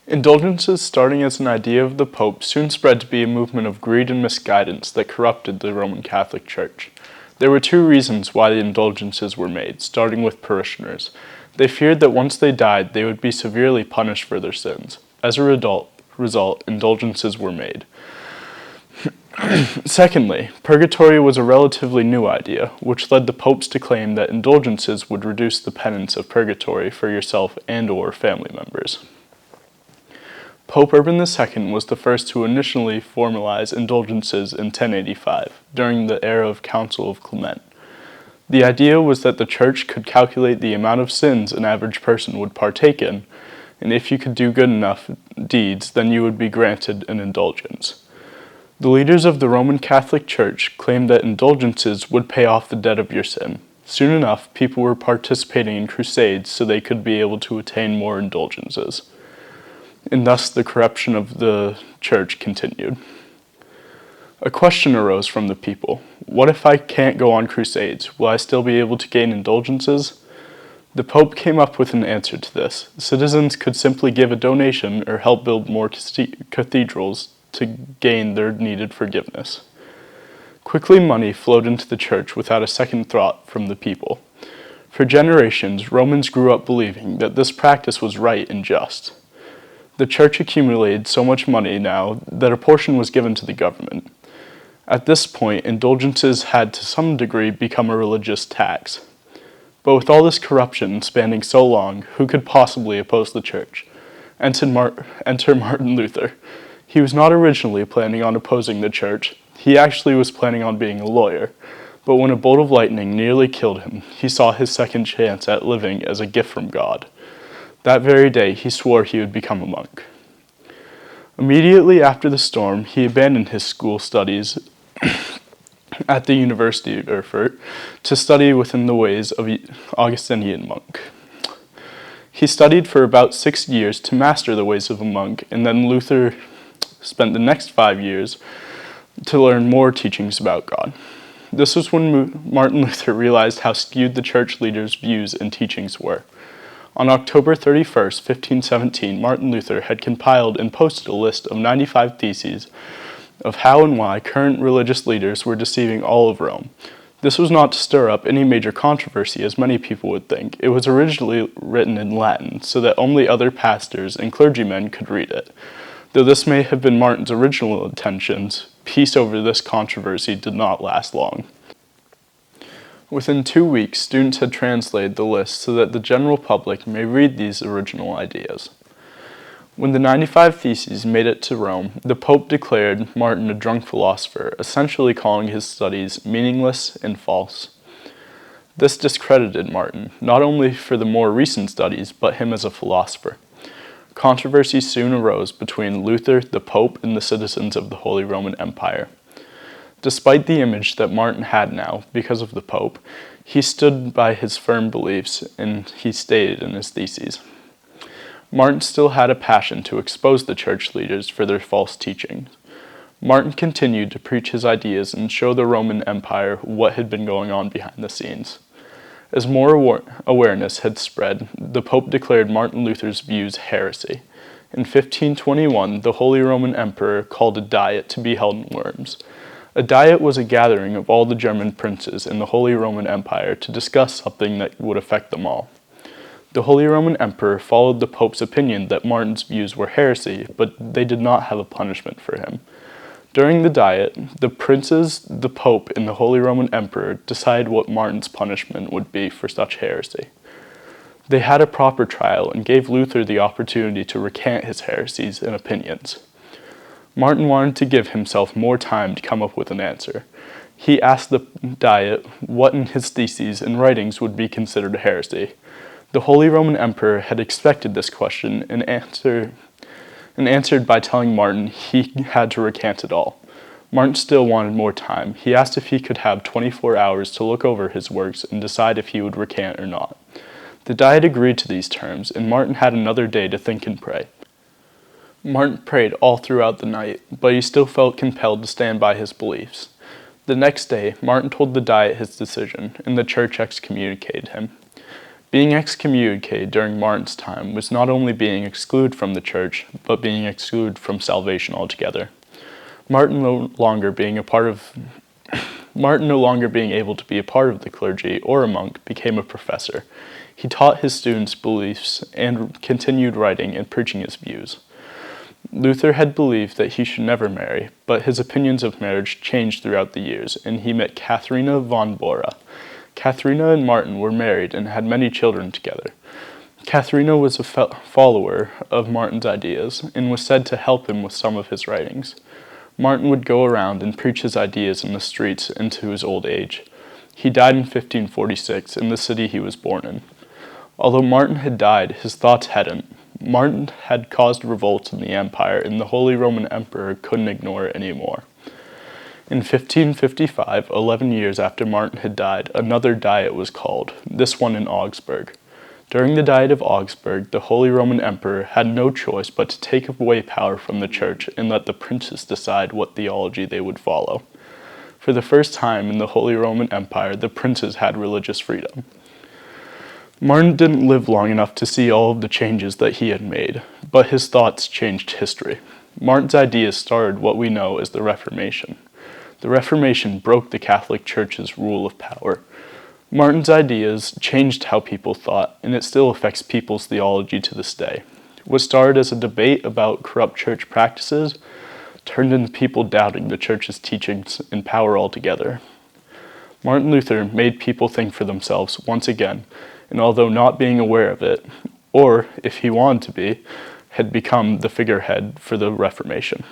Indulgences, starting as an idea of the Pope, soon spread to be a movement of greed and misguidance that corrupted the Roman Catholic Church. There were two reasons why the indulgences were made, starting with parishioners. They feared that once they died, they would be severely punished for their sins. As a result, indulgences were made. Secondly, purgatory was a relatively new idea, which led the popes to claim that indulgences would reduce the penance of purgatory for yourself and/or family members. Pope Urban II was the first to initially formalize indulgences in 1085, during the era of Council of Clement. The idea was that the Church could calculate the amount of sins an average person would partake in, and if you could do good enough deeds, then you would be granted an indulgence. The leaders of the Roman Catholic Church claimed that indulgences would pay off the debt of your sin. Soon enough, people were participating in crusades so they could be able to attain more indulgences. And thus the corruption of the Church continued. A question arose from the people. What if I can't go on crusades? Will I still be able to gain indulgences? The Pope came up with an answer to this. Citizens could simply give a donation or help build more cathedrals to gain their needed forgiveness. Quickly, money flowed into the Church without a second thought from the people. For generations, Romans grew up believing that this practice was right and just. The Church accumulated so much money now that a portion was given to the government. At this point, indulgences had to some degree become a religious tax. But with all this corruption spanning so long, who could possibly oppose the Church? Enter Martin Luther. He was not originally planning on opposing the Church. He actually was planning on being a lawyer. But when a bolt of lightning nearly killed him, he saw his second chance at living as a gift from God. That very day, he swore he would become a monk. Immediately after the storm, he abandoned his school studies at the University of Erfurt to study within the ways of an Augustinian monk. He studied for about 6 years to master the ways of a monk, and then Luther spent the next 5 years to learn more teachings about God. This was when Martin Luther realized how skewed the church leaders' views and teachings were. On October 31st, 1517, Martin Luther had compiled and posted a list of 95 theses of how and why current religious leaders were deceiving all of Rome. This was not to stir up any major controversy, as many people would think. It was originally written in Latin, so that only other pastors and clergymen could read it. Though this may have been Martin's original intentions, peace over this controversy did not last long. Within 2 weeks, students had translated the list so that the general public may read these original ideas. When the 95 Theses made it to Rome, the Pope declared Martin a drunk philosopher, essentially calling his studies meaningless and false. This discredited Martin, not only for the more recent studies, but him as a philosopher. Controversy soon arose between Luther, the Pope, and the citizens of the Holy Roman Empire. Despite the image that Martin had now, because of the Pope, he stood by his firm beliefs, and he stated in his theses. Martin still had a passion to expose the church leaders for their false teachings. Martin continued to preach his ideas and show the Roman Empire what had been going on behind the scenes. As more awareness had spread, the Pope declared Martin Luther's views heresy. In 1521, the Holy Roman Emperor called a diet to be held in Worms. A diet was a gathering of all the German princes in the Holy Roman Empire to discuss something that would affect them all. The Holy Roman Emperor followed the Pope's opinion that Martin's views were heresy, but they did not have a punishment for him. During the diet, the princes, the Pope, and the Holy Roman Emperor decided what Martin's punishment would be for such heresy. They had a proper trial and gave Luther the opportunity to recant his heresies and opinions. Martin wanted to give himself more time to come up with an answer. He asked the diet what in his theses and writings would be considered a heresy. The Holy Roman Emperor had expected this question and answered by telling Martin he had to recant it all. Martin still wanted more time. He asked if he could have 24 hours to look over his works and decide if he would recant or not. The diet agreed to these terms, and Martin had another day to think and pray. Martin prayed all throughout the night, but he still felt compelled to stand by his beliefs. The next day, Martin told the diet his decision, and the church excommunicated him. Being excommunicated during Martin's time was not only being excluded from the church, but being excluded from salvation altogether. Martin no longer being able to be a part of the clergy or a monk, became a professor. He taught his students beliefs and continued writing and preaching his views. Luther had believed that he should never marry, but his opinions of marriage changed throughout the years, and he met Katharina von Bora. Katharina and Martin were married and had many children together. Katharina was a follower of Martin's ideas and was said to help him with some of his writings. Martin would go around and preach his ideas in the streets into his old age. He died in 1546 in the city he was born in. Although Martin had died, his thoughts hadn't. Martin had caused revolts in the empire, and the Holy Roman Emperor couldn't ignore it anymore. In 1555, 11 years after Martin had died, another diet was called, this one in Augsburg. During the Diet of Augsburg, the Holy Roman Emperor had no choice but to take away power from the Church and let the princes decide what theology they would follow. For the first time in the Holy Roman Empire, the princes had religious freedom. Martin didn't live long enough to see all of the changes that he had made, but his thoughts changed history. Martin's ideas started what we know as the Reformation. The Reformation broke the Catholic Church's rule of power. Martin's ideas changed how people thought, and it still affects people's theology to this day. What started as a debate about corrupt church practices turned into people doubting the church's teachings and power altogether. Martin Luther made people think for themselves once again, and although not being aware of it, or if he wanted to be, had become the figurehead for the Reformation.